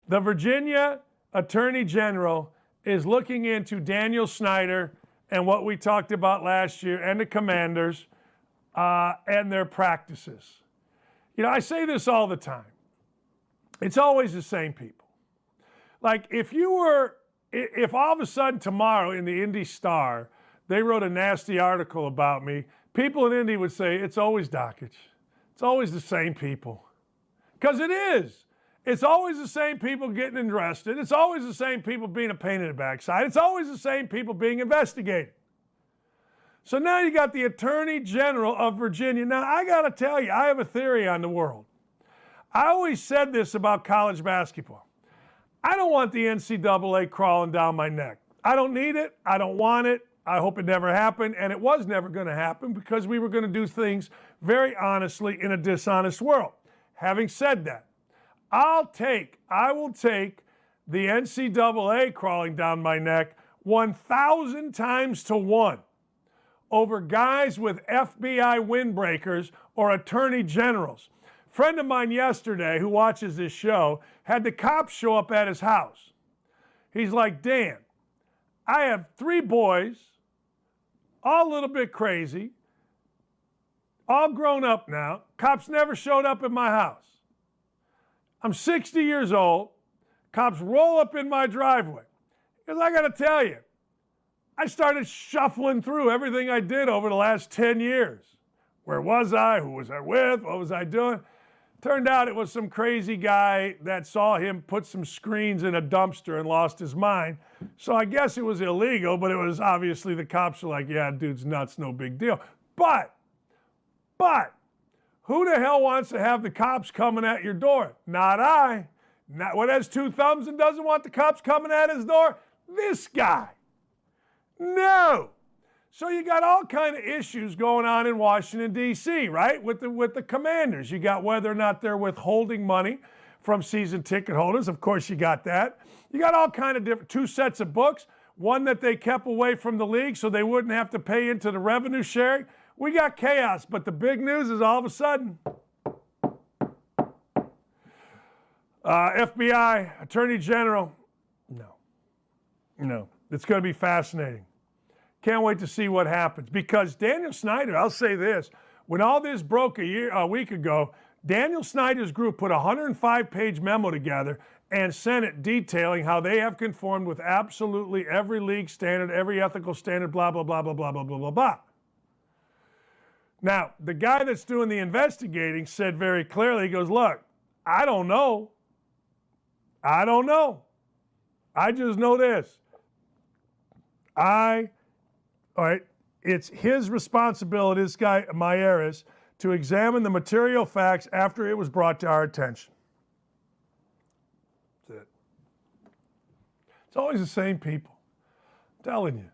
The Virginia Attorney General is looking into Daniel Snyder and what we talked about last year and the Commanders and their practices. You know, I say this all the time. It's always the same people. Like if all of a sudden tomorrow in the Indy Star, they wrote a nasty article about me, people in Indy would say, it's always Dakich. It's always the same people. Because it is. It's always the same people getting arrested. It's always the same people being a pain in the backside. It's always the same people being investigated. So now you got the Attorney General of Virginia. Now, I got to tell you, I have a theory on the world. I always said this about college basketball. I don't want the NCAA crawling down my neck. I don't need it. I don't want it. I hope it never happened. And it was never going to happen because we were going to do things very honestly in a dishonest world. Having said that, I will take the NCAA crawling down my neck 1,000 times to 1 over guys with FBI windbreakers or attorney generals. Friend of mine yesterday who watches this show had the cops show up at his house. He's like, Dan, I have 3 boys, all a little bit crazy, all grown up now. Cops never showed up at my house. I'm 60 years old. Cops roll up in my driveway. Because I got to tell you, I started shuffling through everything I did over the last 10 years. Where was I? Who was I with? What was I doing? Turned out it was some crazy guy that saw him put some screens in a dumpster and lost his mind. So I guess it was illegal, but it was obviously the cops were like, yeah, dude's nuts, no big deal. But, who the hell wants to have the cops coming at your door? Not I. Not what has 2 thumbs and doesn't want the cops coming at his door? This guy. No. So you got all kind of issues going on in Washington, D.C., right? With the Commanders. You got whether or not they're withholding money from season ticket holders. Of course, you got that. You got all kind of different, 2 sets of books. One that they kept away from the league so they wouldn't have to pay into the revenue sharing. We got chaos, but the big news is all of a sudden, FBI, Attorney General, no. It's going to be fascinating. Can't wait to see what happens. Because Daniel Snyder, I'll say this, when all this broke a week ago, Daniel Snyder's group put a 105-page memo together and sent it detailing how they have conformed with absolutely every league standard, every ethical standard, blah, blah, blah, blah, blah, blah, blah, blah, blah. Now, the guy that's doing the investigating said very clearly, he goes, look, I don't know. I just know this. It's his responsibility, this guy, Maieris, to examine the material facts after it was brought to our attention. That's it. It's always the same people. I'm telling you.